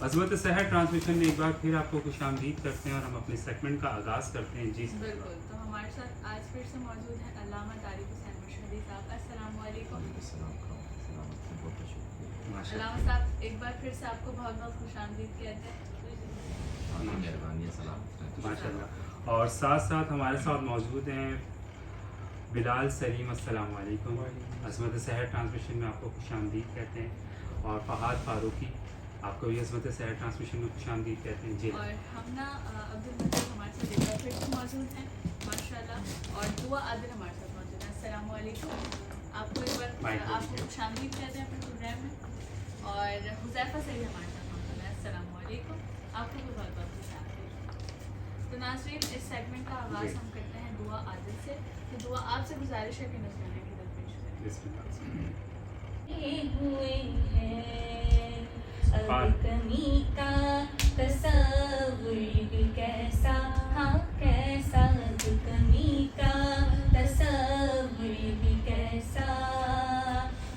عظمت سحر ٹرانسمیشن میں ایک بار پھر آپ کو خوش آمدید کرتے ہیں اور ہم اپنے سیگمنٹ کا آغاز کرتے ہیں. جی بالکل. تو ہمارے ساتھ آج پھر سے موجود ہیں علامہ طارق حسین مشہدی صاحب. السلام علیکم. علامہ صاحب ایک بار پھر سے آپ کو بہت بہت خوش آمدید کہتے ہیں. مہربانی. السلام ماشاء اللہ. اور ساتھ ساتھ ہمارے ساتھ موجود ہیں بلال سلیم. السلام علیکم. عظمت سحر ٹرانسمیشن میں آپ کو خوش آمدید کہتے ہیں. اور فہد فاروقی آپ کو بھی عظمت سحر ٹرانسمیشن میں خوش آمدید کہتے ہیں. جی. اور ہم نا عبدالمجید ہمارے ساتھ ایک بار پھر سے موجود ہیں ماشاء اللہ. اور دعا عادل ہمارے ساتھ موجود ہیں. السلام علیکم. آپ کو ایک بار آپ کو خوش آمدید کہتے ہیں اپنے پروگرام میں. اور حذیفہ سعید ہمارے ساتھ موجود ہیں. السلام علیکم. آپ کو بھی بہت بہت خوش آمدید. تو ناظرین اس سیگمنٹ کا آغاز ہم کرتے ہیں دعا عادل سے. تو دعا آپ سے گزارش ہے کہ نذرانے کی درپیش کریں. ہوئے ہیں اب کمی کا تصور بھی کیسا، ہاں کیسا، اب کمی کا تصور بھی کیسا،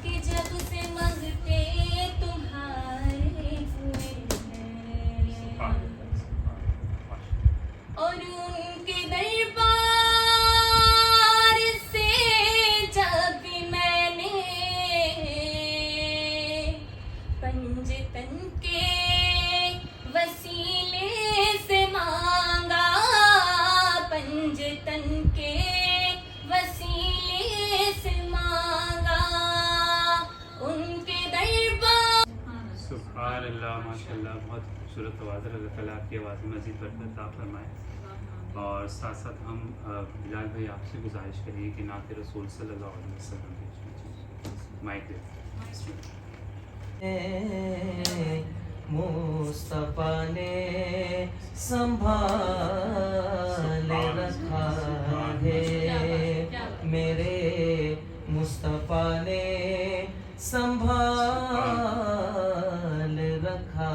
کہ جب سے منگتے تمہارے ہوئے ہیں اور ان کے دربار سے جب میں نے پنجتن کے وسیلے سے مانگا، پنجتن کے وسیلے سے مانگا ان کے دربار. سبحان اللہ. ماشاء اللہ. بہت خوبصورت آواز ہے. اللہ تعالیٰ آپ کی آواز میں مزید برکت عطا فرمائے. اور ساتھ ساتھ ہم بلال بھائی آپ سے گزارش کریں گے کہ نعت رسول صلی اللہ علیہ وسلم مائک دے. مصطفیٰ نے سنبھال رکھا ہے، میرے مصطفیٰ نے سنبھال رکھا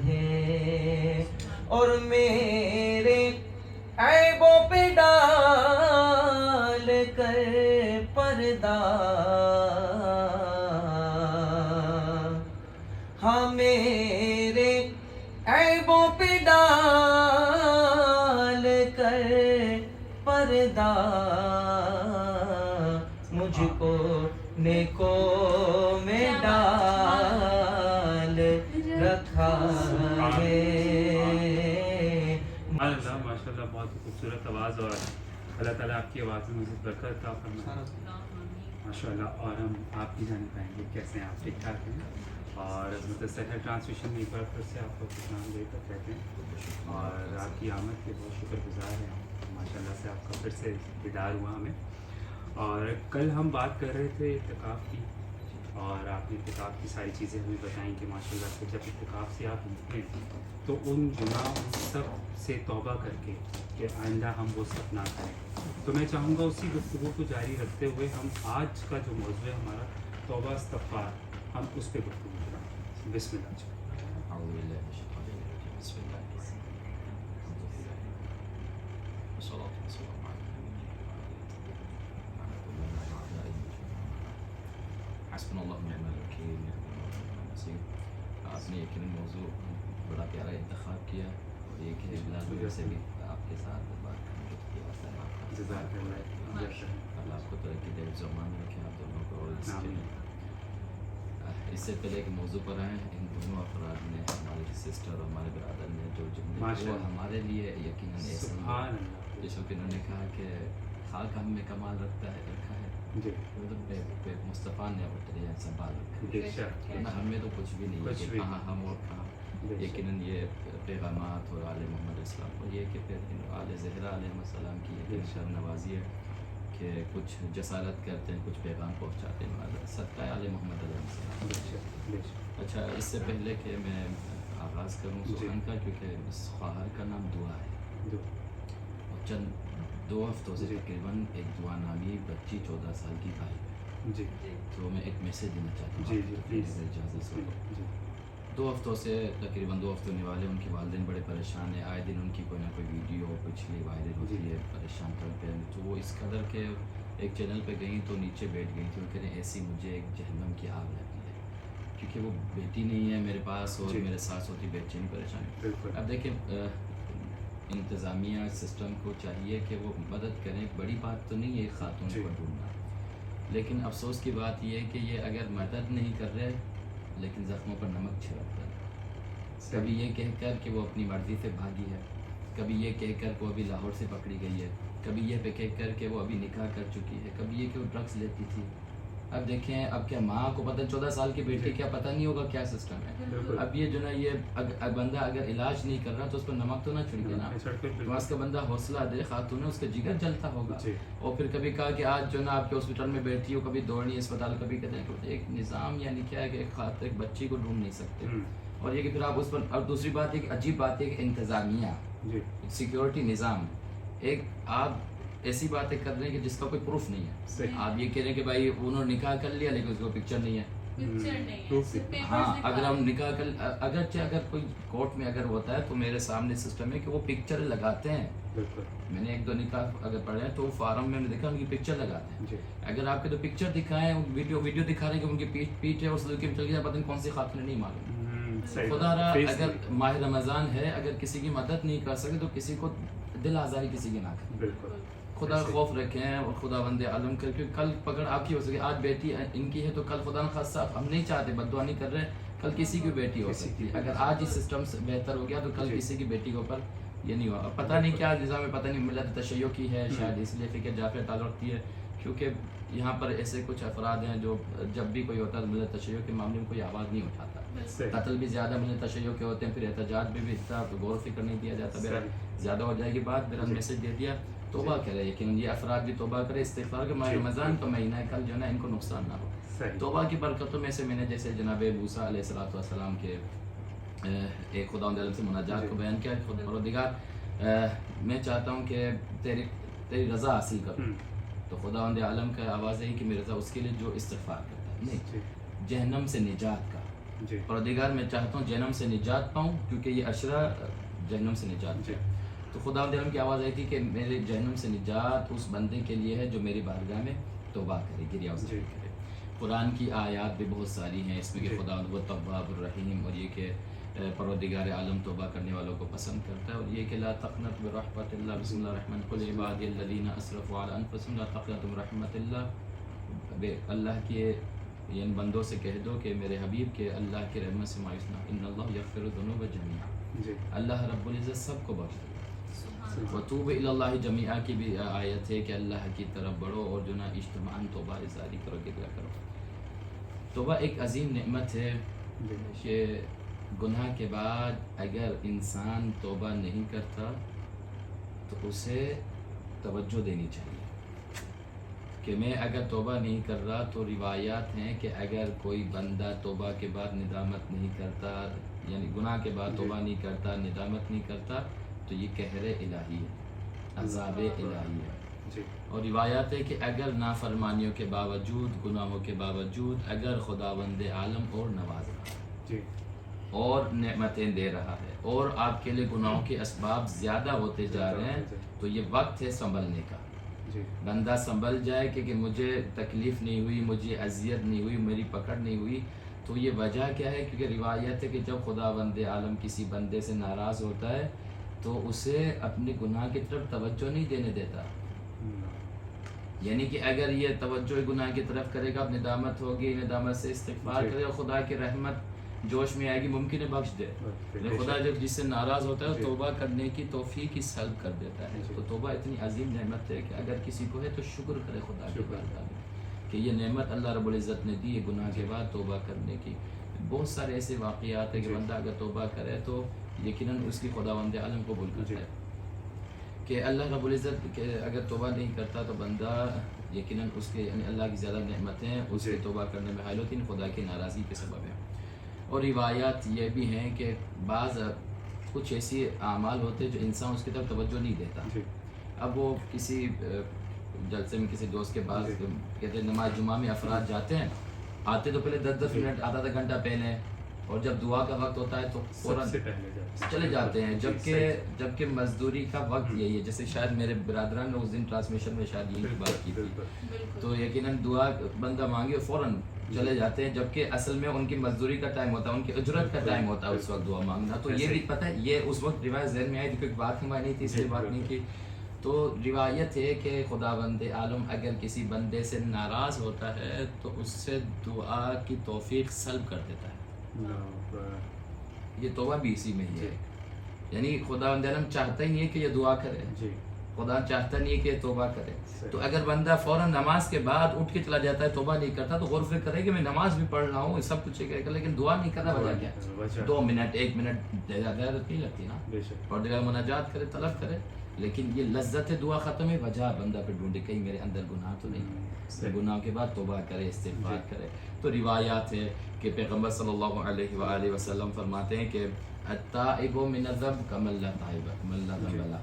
ہے، اور میرے عیبوں پہ ڈال کر پردہ، ہاں میرے عیبوں پہ ڈال کر پردہ، مجھ کو نیکوں میں ڈال رکھا ہے. اللہ ماشاء اللہ. بہت خوبصورت آواز. اور اللہ تعالیٰ آپ کی آواز میں مزید برکت عطا فرمائے ماشاء اللہ. اور ہم آپ کی جانب آئیں گے کیسے ہیں آپ؟ ٹھیک ٹھاک ہیں؟ اور عظمت سحر ٹرانسمیشن میں ایک بار پھر سے آپ کو خوش آمدید کہتے ہیں اور آپ کی آمد کے بہت شکر گزار ہیں. ماشاء اللہ سے آپ کا پھر سے دیدار ہوا ہمیں. اور کل ہم بات کر رہے تھے اعتکاف کی، اور آپ نے اعتکاف کی ساری چیزیں ہمیں بتائیں کہ ماشاء اللہ سے جب اعتکاف سے آپ نکلیں تو ان گناہ ان سب سے توبہ کر کے کہ آئندہ ہم وہ سب نہ کریں. تو میں چاہوں گا اسی گفتگو کو جاری رکھتے ہوئے ہم آج کا جو موضوع ہے ہمارا توبہ استغفار، ہم اس پہ گفتگو کریں. بسم اللہ. اعوذ باللہ من الشیطان الرجیم. بسم اللہ الرحمن الرحیم. والصلاة والسلام علی حسبنا اللہ ونعم الوکیل. نعم النصیر. آپ نے یقیناً موضوع بڑا پیارا انتخاب کیا، اور یہ کہ بلال سے بھی آپ کے ساتھ بات کرنے کی واسطہ ہے. جزاک اللہ. اللہ آپ کو ترقی دے، زمان رکھے آپ دونوں کو. اور اس سے پہلے کہ موضوع پر آئیں، ان دونوں افراد نے، ہماری سسٹر اور ہمارے برادر نے جو جملے وہ ہمارے لیے یقیناً ایسے ہیں جیسے کہ انہوں نے کہا کہ خاک ہم میں کمال رکھا ہے، مطلب مصطفیٰ نے وہ سنبھال رکھا ہے. ہم میں تو کچھ بھی نہیں ہے، کہاں ہم اور کہاں. یقیناً یہ پیغامات اور آل محمد السلام، اور یہ کہ پھر آل زہرا علیہ السلام کی یہ شب نوازی ہے کہ کچھ جسارت کرتے ہیں، کچھ پیغام پہنچاتے ہیں صدقہ آل محمد علیہ السلام. اچھا، اس سے پہلے کہ میں آغاز کروں سخن کا، کیونکہ اس خواہر کا نام دعا ہے، اور چند 2 ہفتوں سے تقریباً ایک دعا نامی بچی 14 سال کی بھائی جی، تو میں ایک میسیج دینا چاہتا ہوں. جی پلیز. اجازت سے 2 ہفتوں سے تقریباً 2 ہفتے ہونے والے، ان کے والدین بڑے پریشان ہیں. آئے دن ان کی کوئی نہ کوئی ویڈیو پچھلی وائرل ہوتی ہے پریشان طور پہ. تو وہ اس قدر کے ایک چینل پہ گئیں تو نیچے بیٹھ گئی تھی، وہ کہہ رہے ایسی مجھے ایک جہنم کی آگ لگی ہے کیونکہ وہ بیٹی نہیں ہے میرے پاس اور میرے ساتھ ہوتی بے چینی پریشانی. اب دیکھیں انتظامیہ سسٹم کو چاہیے کہ وہ مدد کریں. بڑی بات تو نہیں ہے ایک خاتون کو ڈھونڈنا، لیکن افسوس کی بات یہ ہے کہ یہ اگر مدد نہیں کر رہے لیکن زخموں پر نمک چھڑک رہے. کبھی یہ کہہ کر کہ وہ اپنی مرضی سے بھاگی ہے، کبھی یہ کہہ کر کہ وہ ابھی لاہور سے پکڑی گئی ہے، کبھی یہ پہ کہہ کر کہ وہ ابھی نکاح کر چکی ہے، کبھی یہ کہ وہ ڈرگس لیتی تھی. اب دیکھیں اب کیا ماں کو پتہ 14 سال کی بیٹی کیا پتہ نہیں ہوگا کیا سسٹم ہے. اب یہ جو نا یہ بندہ اگر علاج نہیں کر رہا تو اس پر نمک تو نہ چھڑکے نا. اس کا بندہ حوصلہ دے، خاتون ہے اس کا جگر جلتا ہوگا. اور پھر کبھی کہا کہ آج جو نا آپ کے ہاسپٹل میں بیٹھی ہو، کبھی دوڑنی اسپتال، کبھی کہتے ہیں کہ ایک نظام یعنی کیا ہے کہ ایک بچی کو ڈھونڈ نہیں سکتے. اور یہ کہ پھر آپ اس پر. اور دوسری بات یہ کہ عجیب بات ہے کہ انتظامیہ سیکیورٹی نظام ایک آپ ایسی باتیں کر رہے ہیں کہ جس کا کوئی پروف نہیں ہے. آپ یہ کہہ رہے ہیں کہ بھائی انہوں نے نکاح کر لیا لیکن اس کو پکچر نہیں ہے. ہاں اگر ہم نکاح کر اگر کوئی کورٹ میں اگر ہوتا ہے تو میرے سامنے سسٹم ہے کہ وہ پکچر لگاتے ہیں. میں نے 1-2 نکاح اگر پڑھے ہیں تو فارم میں نے دیکھا ان کی پکچر لگاتے ہیں. اگر آپ کے تو پکچر دکھائیں ویڈیو دکھا رہے ہیں کہ ان کی پیٹھ ہے اور صدر کی چل گیا، پتہ نہیں کون سی خاتون نہیں معلوم. خدا را اگر ماہ رمضان ہے اگر کسی کی مدد نہیں کر سکے تو کسی کو دل آزاری کسی کی نہ کریں. خدا خوف رکھیں اور خدا بند عالم کر کے کل پکڑ آپ کی ہو سکے. آج بیٹی ان کی ہے تو کل خدا نخواستہ ہم نہیں چاہتے، بد دعا نہیں کر رہے، کل کسی کی بیٹی ہو سکتی ہے. اگر آج یہ سسٹم بہتر ہو گیا تو کل کسی کی بیٹی کے اوپر یہ نہیں ہوا. پتہ نہیں کیا نظام ہے، پتہ نہیں ملت تشیع کی ہے شاید اس لیے فکر جعفر تعلق رکھتی ہے، کیونکہ یہاں پر ایسے کچھ افراد ہیں جو جب بھی کوئی ہوتا ہے ملت تشیع کے معاملے میں کوئی آواز نہیں اٹھاتا. قتل بھی زیادہ ملت تشیع کے ہوتے ہیں، پھر احتجاج میں بھی اتنا غور و فکر نہیں دیا جاتا. میرا زیادہ ہو جائے گی بات، میرا میسج دے دیا توبہ کرے. لیکن یہ افراد بھی توبہ کرے، استغفار کے. ماہ رمضان کا مہینہ ہے، کل جو ہے نا ان کو نقصان نہ ہو. توبہ کی برکتوں میں سے میں نے جیسے جناب موسیٰ علیہ السلام کے ایک خدا عالم سے مناجات کو بیان کیا. خود پروردگار میں چاہتا ہوں کہ تیری رضا حاصل کروں. تو خدا عالم کا آواز ہے کہ میری رضا اس کے لیے جو استغفار کرتا ہے، نہیں جہنم سے نجات کا. پروردگار میں چاہتا ہوں جہنم سے نجات پاؤں، کیونکہ یہ عشرہ جہنم سے نجات ہے. تو خدا عالم کی آواز آئی تھی کہ میرے جہنم سے نجات اس بندے کے لیے ہے جو میری بارگاہ میں توبہ کرے، گریہ کرے. قرآن کی آیات بھی بہت ساری ہیں اس میں کہ خدا وہ تواب الرحیم، اور یہ کہ پروردگار عالم توبہ کرنے والوں کو پسند کرتا ہے. اور یہ کہ لا تقنط من رحمت اللہ، بسم اللہ الرحمن قل عبادی الذین اسرفوا علی انفسہم لا تقنطوا من رحمت اللہ. اللہ کے یعنی بندوں سے کہہ دو کہ میرے حبیب کے اللہ کی رحمت سے مایوس نہ، ان اللہ یغفر الذنوب جميعا، اللہ رب العزت سب کو بخش دے. وتوب الی اللہ جميعا کی بھی آیت ہے کہ اللہ کی طرف بڑھو اور جو نا اجتماعاً توبہ ازاری کرو، گریہ کرو. توبہ ایک عظیم نعمت ہے کہ گناہ کے بعد اگر انسان توبہ نہیں کرتا تو اسے توجہ دینی چاہیے کہ میں اگر توبہ نہیں کر رہا. تو روایات ہیں کہ اگر کوئی بندہ توبہ کے بعد ندامت نہیں کرتا، یعنی گناہ کے بعد توبہ نہیں کرتا، ندامت نہیں کرتا، تو یہ قہر الہی ہے، عذاب الہی ہے. اور روایات ہے کہ اگر نافرمانیوں کے باوجود، گناہوں کے باوجود اگر خداوند عالم اور نواز رہا اور نعمتیں دے رہا ہے اور آپ کے لیے گناہوں کے اسباب زیادہ ہوتے جا رہے ہیں، تو یہ وقت ہے سنبھلنے کا. بندہ سنبھل جائے کہ مجھے تکلیف نہیں ہوئی، مجھے اذیت نہیں ہوئی، میری پکڑ نہیں ہوئی. تو یہ وجہ کیا ہے؟ کیونکہ روایت ہے کہ جب خداوند عالم کسی بندے سے ناراض ہوتا ہے تو اسے اپنے گناہ کی طرف توجہ نہیں دینے دیتا. یعنی کہ اگر یہ توجہ گناہ کی طرف کرے گا، ندامت ہوگی، ندامت سے استغفار کرے گا، خدا کی رحمت جوش میں آئے گی، ممکن ہے بخش دے. لیکن خدا جب جس سے ناراض ہوتا ہے توبہ کرنے کی توفیق ہی سلب کر دیتا ہے. تو توبہ اتنی عظیم نعمت ہے کہ اگر کسی کو ہے تو شکر کرے خدا کی بارگاہ میں کہ یہ نعمت اللہ رب العزت نے دی ہے گناہ کے بعد توبہ کرنے کی. بہت سارے ایسے واقعات ہیں کہ بندہ اگر توبہ کرے تو یقیناً اس کی خداوند عالم قبول کرتا ہے. کہ اللہ رب العزت کہ اگر توبہ نہیں کرتا تو بندہ یقیناً اس کے یعنی اللہ کی زیادہ نعمتیں اس کے توبہ کرنے میں حائل ہوتی ہیں، خدا کی ناراضگی کے سبب ہیں. اور روایات یہ بھی ہیں کہ بعض کچھ ایسی اعمال ہوتے جو انسان اس کی طرف توجہ نہیں دیتا. اب وہ کسی جلسے میں کسی دوست کے پاس کہتے ہیں نماز جمعہ میں افراد جاتے ہیں، آتے تو پہلے 10 منٹ آدھا گھنٹہ پہلے، اور جب دعا کا وقت ہوتا ہے تو فوراً چلے جاتے ہیں. جبکہ مزدوری کا وقت یہی ہے. جیسے شاید میرے برادران نے اس دن ٹرانسمیشن میں شاید یہی بات کی تھی. تو یقیناً دعا بندہ مانگے فوراً چلے جاتے ہیں، جبکہ اصل میں ان کی مزدوری کا ٹائم ہوتا ہے، ان کی اجرت کا ٹائم ہوتا ہے اس وقت دعا مانگنا. تو یہ بھی پتہ ہے، یہ اس وقت روایت ذہن میں آئی تھی، کیونکہ بات ہماری نہیں تھی اس لیے بات نہیں کی. تو روایت ہے کہ خدا بند عالم اگر کسی بندے سے ناراض ہوتا ہے تو اس سے دعا کی توفیق سلب کر دیتا ہے. یہ توبہ بھی اسی میں ہی ہے. یعنی خدا بند عالم چاہتا ہی نہیں ہے کہ یہ دعا کرے، خدا چاہتا نہیں ہے کہ یہ توبہ کرے. تو اگر بندہ فوراً نماز کے بعد اٹھ کے چلا جاتا ہے، توبہ نہیں کرتا، تو غور فکر کرے کہ میں نماز بھی پڑھ رہا ہوں، سب کچھ کرے گا، لیکن دعا نہیں کرنا، وجہ کیا؟ 2 منٹ 1 منٹ زیادہ نہیں لگتی نا، اور دیگر مناجات کرے، طلب کرے. لیکن یہ لذت دعا ختم ہے، وجہ بندہ پہ ڈھونڈے کہیں میرے اندر گناہ تو نہیں، گناہ کے بعد توبہ کرے، استغفار کرے. تو روایات ہے کہ پیغمبر صلی اللہ علیہ وآلہ وسلم فرماتے ہیں کہ التائب من الذنب کمن لا ذنب له.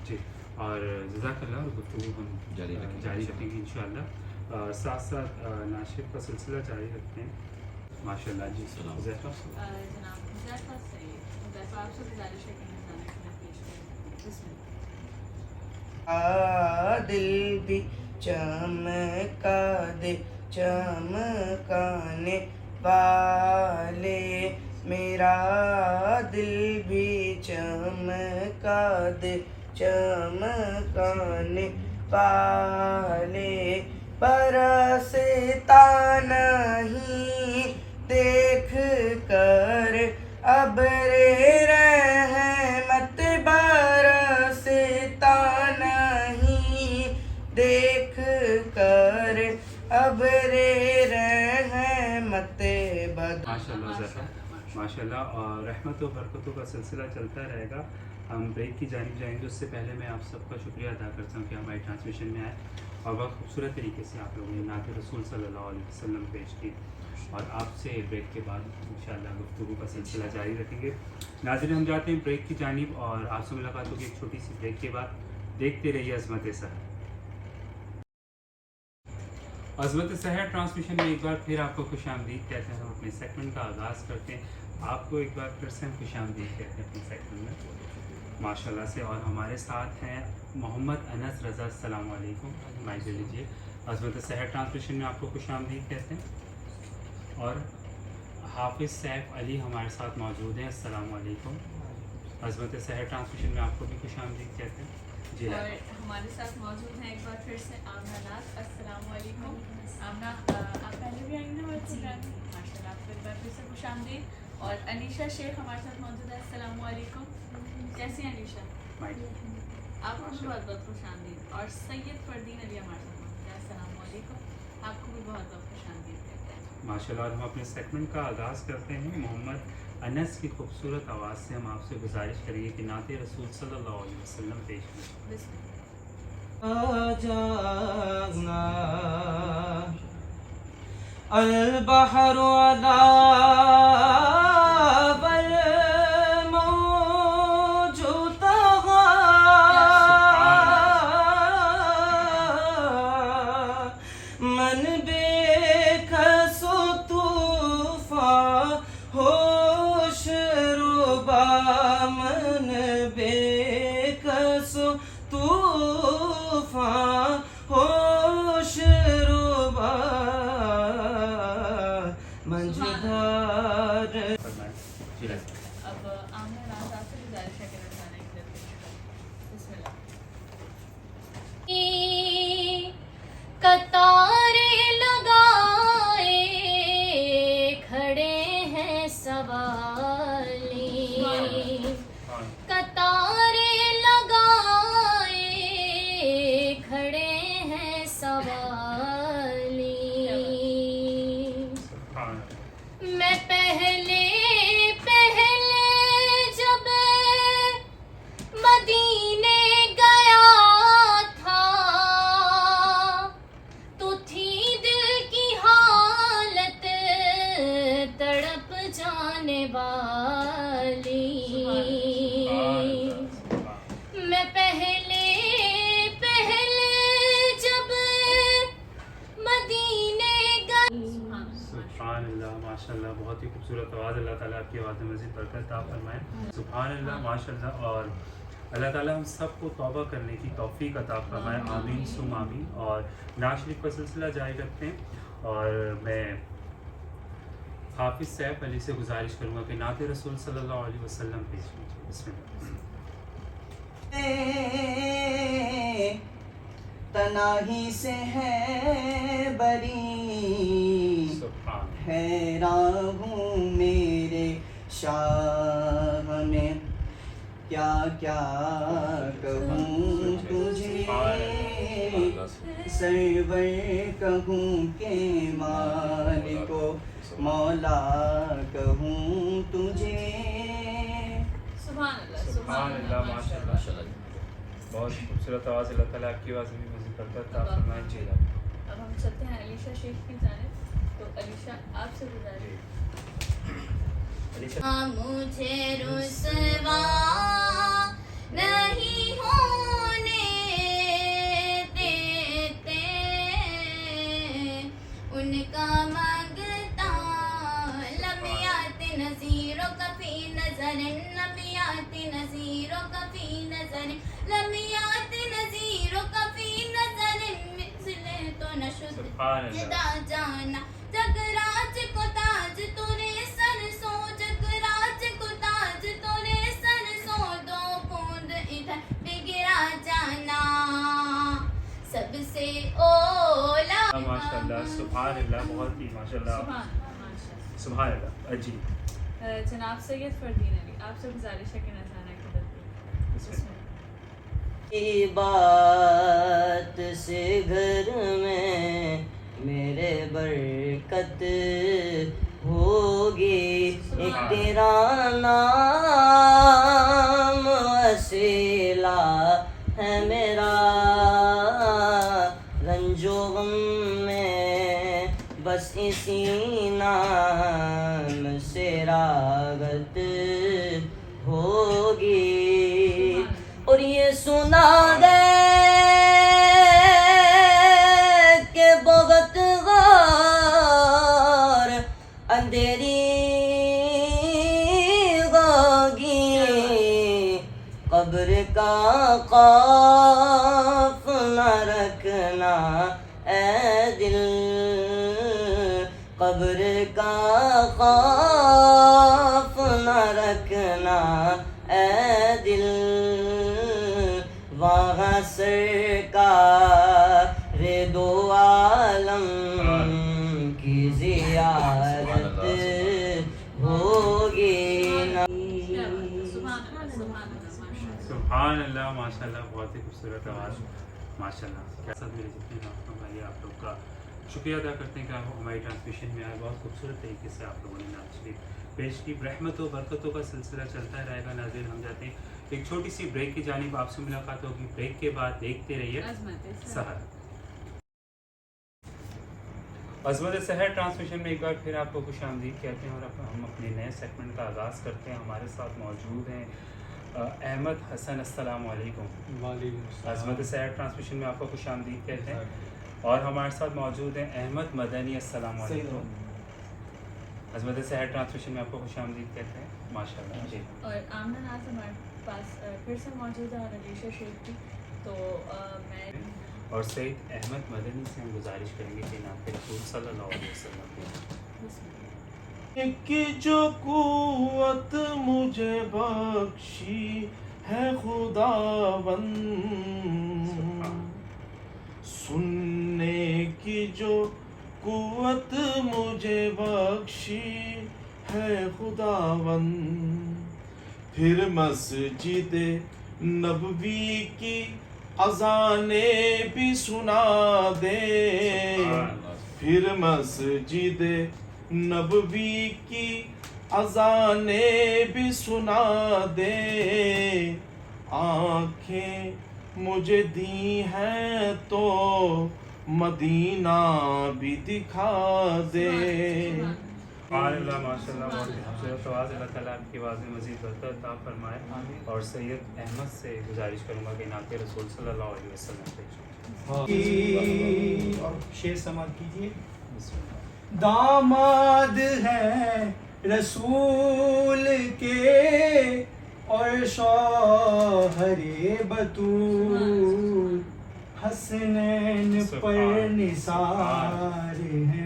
جی، اور جزاک اللہ. گفتگو ہم جاری رکھیں گے انشاءاللہ. ساتھ ساتھ ناشد کا سلسلہ جاری رکھتے ہیں. ماشاء اللہ. جی جناب حذیفہ سے حذیفہ آپ سے گزارش ہے کہ نظام خدمت پیش کریں. بسم اللہ. دل بھی چمکا دے چمکانے والے، میرا دل بھی چمکا دے چمکانے والے، برستا نہیں دیکھ کر ابر رحمت، برستا نہیں دیکھ کر ابر رحمت. ماشاء اللہ ماشاء اللہ. اور رحمت و برکتوں کا سلسلہ چلتا رہے گا. ہم بریک کی جانب جائیں گے، اس سے پہلے میں آپ سب کا شکریہ ادا کرتا ہوں کہ ہماری ٹرانسمیشن میں آئے اور بہت خوبصورت طریقے سے آپ لوگوں نے نعت رسول صلی اللہ علیہ وسلم پیش کی. اور آپ سے بریک کے بعد انشاءاللہ گفتگو کا سلسلہ جاری رکھیں گے. ناظرین، ہم جاتے ہیں بریک کی جانب، اور آپ سے ملاقات ہوگی ایک چھوٹی سی بریک کے بعد. دیکھتے رہیے عظمت سحر. عظمت سحر ٹرانسمیشن میں ایک بار پھر آپ کو خوش آمدید کہتے ہیں. ہم اپنے سیگمنٹ کا آغاز کرتے ہیں. آپ کو ایک بار پھر سے ہم خوش آمدید کہتے ہیں اپنے سیگمنٹ میں ماشاءاللہ سے. اور ہمارے ساتھ ہیں محمد انس رضا. السلام علیکم. مائک دے لیجیے. عظمت سحر ٹرانسمیشن میں آپ کو خوش آمدید کہتے ہیں. اور حافظ سیف علی ہمارے ساتھ موجود ہیں. السلام علیکم. عظمت سحر ٹرانسمیشن میں آپ کو بھی خوش آمدید کہتے ہیں. جی، اور ہمارے ساتھ موجود ہیں ایک بار پھر سے آمنہ ناز. السلام علیکم. آمنہ، آپ پہلے بھی آئیں گے ہمارے پروگرام میں. ماشاء اللہ، آپ کو ایک بار پھر سے خوش آمدید. اور انیشا شیخ ہمارے ساتھ موجود ہے. السلام علیکم. کیسی ہیں انیشا؟ آپ کو بھی بہت بہت خوش آمدید. اور سید فردین علی ہمارے ساتھ موجود ہے. السلام علیکم. آپ کو بھی بہت بہت خوش آمدید کہتے ہیں. ماشاء اللہ. اور ہم اپنے سیگمنٹ کا آغاز کرتے ہیں. محمد انس کی خوبصورت آواز سے ہم آپ سے گزارش کریں گے کہ نعت رسول صلی اللہ علیہ وسلم پیش کریں. جانا البحر علا والموج طغى من بكس طوفان ہوش ربا من بكس طوفان ہوش ربا منجدار. اب آمنہ ناز آپ سے گزارش ہے کہ رسالہ کی طرف پیش کریں. بسم اللہ. قطاریں لگائے کھڑے ہیں سوالی، قطاریں لگائے کھڑے ہیں سوالی. میں پہلے جب مدینے گیا تھا تو تھی دل کی حالت تڑپ جانے والی. میں پہلے جب مدینے گئی. سبحان اللہ. ماشاء اللہ. بہت ہی خوبصورت آواز. اللہ تعالیٰ آپ کی آواز میں مزید برکت عطا فرمائے. سبحان اللہ. ماشاء اللہ. اور اللہ تعالیٰ ہم سب کو توبہ کرنے کی توفیق عطا فرمائے. آمین ثم آمین. اور نعت شریف کا سلسلہ جاری رکھتے ہیں. اور میں حافظ سیف علی سے گزارش کروں گا کہ نعت رسول صلی اللہ علیہ وسلم پیش کیجیے. بسم اللہ. تنہی سے ہے بری سبحان حیران ہوں میرے شاہ میں کیا کیا کہوں تجھے سرور کہوں کہ مالک و مولا کہوں تجھے. سبحان اللہ سبحان اللہ ماشاء اللہ. بہت خوبصورت آواز. اللہ تعالیٰ آپ کی آواز میں مزید برکت عطا فرمائے. جی اب ہم چلتے ہیں علیشہ شیخ کی جانب. تو علیشہ آپ سے گزارش. مجھے رسوا نہیں ہونے دیتے ان کا مانگتا لمیات نظیروں کا فی نظر لمیات نظیروں کا فی نظر لمیات نظیروں کا فی نظر مثل تو نشد سبحان اللہ. جدا جانا جگراج کو تاج تونے سر سو جگراج کو تاج تونے سر سو دو بوند ادھر بگڑا جانا سب سے اولا. ماشاء اللہ. سبحان اللہ. بہت ہی ماشاء اللہ. سبحان اللہ. جی جناب سید فردین علی آپ سے گزارش ہے کہ نذرانہ کی تدبیر. کی بات سے گھر میں میرے برکت ہوگی ایک تیرا نام وسیلہ ہے میرا رنج و غم میں بس اسی نام سے راحت ہوگی. اور یہ سنا دے کہ بہت غار اندھیری ہوگی قبر کا خوف نہ رکھنا اے دل قبر کا خوف نہ رکھنا اے دل وہاں سرکار دو عالم کی زیارت ہوگی. سبحان اللہ. ماشاء اللہ. بہت ہی خوبصورت آواز. ماشاء اللہ. کیسا میرے جتنے ناظرین بھائی آپ لوگ کا شکریہ ادا کرتے ہیں کہ آپ ہماری ٹرانسمیشن میں آئے. بہت خوبصورت طریقے سے آپ لوگوں نے نعت شریف پیش کی. رحمت و برکتوں کا سلسلہ چلتا رہے گا. ناظرین ہم جاتے ہیں ایک چھوٹی سی بریک کی جانب. آپ سے ملاقات ہوگی بریک کے بعد. دیکھتے رہیے سحر. عظمت سحر ٹرانسمیشن میں ایک بار پھر آپ کو خوش آمدید کہتے ہیں اور ہم اپنے نئے سیگمنٹ کا آغاز کرتے ہیں. ہمارے ساتھ موجود ہیں احمد حسن. السلام علیکم. وعلیکم السلام. عظمت سحر ٹرانسمیشن میں آپ کو خوش آمدید کہتے ہیں. اور ہمارے ساتھ موجود ہیں احمد مدنی. السلام علیکم. عظمت سحر ٹرانسمیشن میں آپ کو خوش آمدید کہتے ہیں. ماشاء اللہ. جی اور آمنہ ناز ہمارے پاس پھر سے موجود ہے اور علیشہ شیخ کی. تو میں اور سعید احمد مدنی سے ہم گزارش کریں گے کہ نعت رسول صلی اللہ علیہ وسلم کہ جو قوت مجھے بخشی ہے خداوند سننے کی جو قوت مجھے بخشی ہے خداوند پھر مسجد نبوی کی اذانیں بھی سنا دے پھر مسجد نبوی کی اذانیں بھی سنا دے آنکھیں مجھے دی ہیں تو مدینہ بھی دکھا دے. سبحان اللہ. ماشاء اللہ. بہت خوبصورت آواز. اللہ تعالیٰ آپ کی آواز میں مزید برکت عطا فرمائے. اور سید احمد سے گزارش کروں گا کہ نعت رسول صلی اللہ علیہ وسلم شعر سماعت کیجیے. داماد ہے رسول کے اور شوہر بطول حسنین پر نثار ہے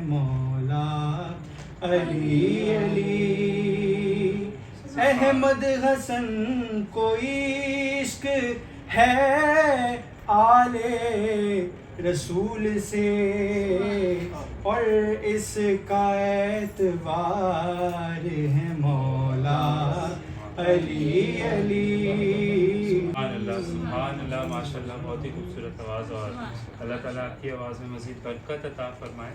مولا علی علی احمد حسن کو عشق ہے آل رسول سے اور اس کا اعتبار ہے مولا علی علی. سبحان اللہ ماشاء اللہ، بہت ہی خوبصورت آواز، اور اللہ تعالیٰ آپ کی آواز میں مزید برکت عطا فرمائے.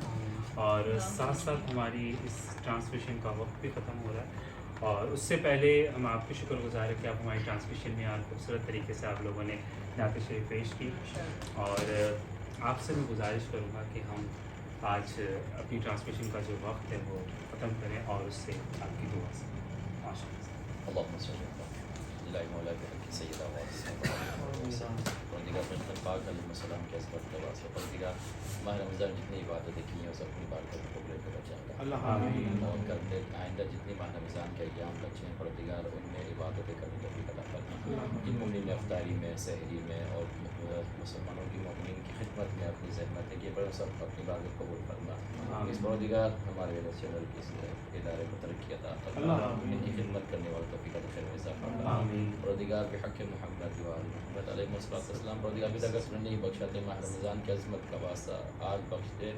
اور ساتھ ساتھ ہماری اس ٹرانسمیشن کا وقت بھی ختم ہو رہا ہے، اور اس سے پہلے ہم آپ کے شکر گزار ہیں کہ آپ ہماری ٹرانسمیشن میں اور خوبصورت طریقے سے آپ لوگوں نے نعت شریف پیش کی. اور آپ سے میں گزارش کروں گا کہ ہم آج اپنی ٹرانسمیشن کا جو وقت ہے وہ ختم کریں، اور اس سے آپ کی دعا سے ماشاء اللہ. اللهم صل على مولا بحق سيدنا پروردگار رحمت پاک علیہ السلام کے عظمت کا واسطہ پروردگار ماہ رمضان جتنی عبادتیں کی ہیں اسے اپنی بارگاہ میں قبول کرنا چاہتا ہے. اللہ آمین. اور کرنے آئندہ جتنی ماہ رمضان کے ایام بچے ہیں پروردگار ان میں عبادتیں کرنے کا بھی عطا فرما. جن مومنین نے افطاری میں، سحری میں اور مسلمانوں کی مومنین کی خدمت میں اپنی زحمتیں کی، پر سب اپنی بارگاہ قبول فرما. اس پروردگار ہمارے چینل کی ادارے کو ترقی عطا فرما، ان کی خدمت کرنے والوں توفیق عطا فرما. پروردگار بحق محمد و آل محمد علیہ السلام. پروردگار بھی اگر سننے نہیں بخشا دے، ماہ رمضان کی عظمت کا واسطہ آج بخش دے.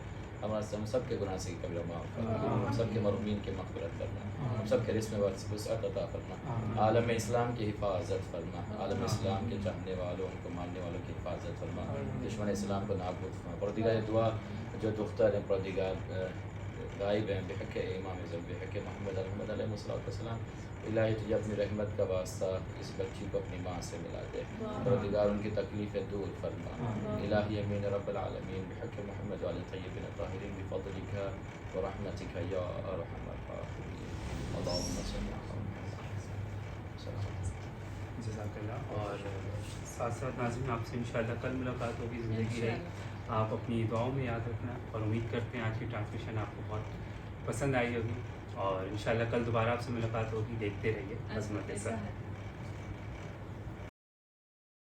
ہم سب کے گناہ سے کبیرہ معاف کرنا، ہم سب کے مرحومین کی مغفرت کرنا، ہم سب کے رزق میں وسعت عطا فرما. عالم اسلام کی حفاظت فرما، عالم اسلام کے چاہنے والوں، ان کو ماننے والوں کی حفاظت فرما، دشمن اسلام کو نابود فرما. پروردگار یہ دعا جو دختر ہیں پروردگار غائب ہیں، بحق امام اعظم بحق محمد علیہ السلام، الہی تجھے اپنی رحمت کا واسطہ اس بچی کو اپنی ماں سے ملا دے. پروردگار ان کی تکلیفیں دور فرما. الہی امین رب العالمین بحق محمد علیہ طیبین الطاہرین بفضلک ورحمتک یا ارحم الراحمین. اللہم صل علی محمد. جزاک اللہ. اور ساتھ ساتھ ناظرین آپ سے انشاءاللہ کل ملاقات ہوگی. زندگی رہی آپ اپنی دعاؤں میں یاد رکھنا، اور امید کرتے ہیں آج کی ٹرانسمیشن آپ کو بہت پسند آئی ہوگی، اور انشاءاللہ کل دوبارہ آپ سے ملاقات ہوگی. دیکھتے رہیے عظمت سر.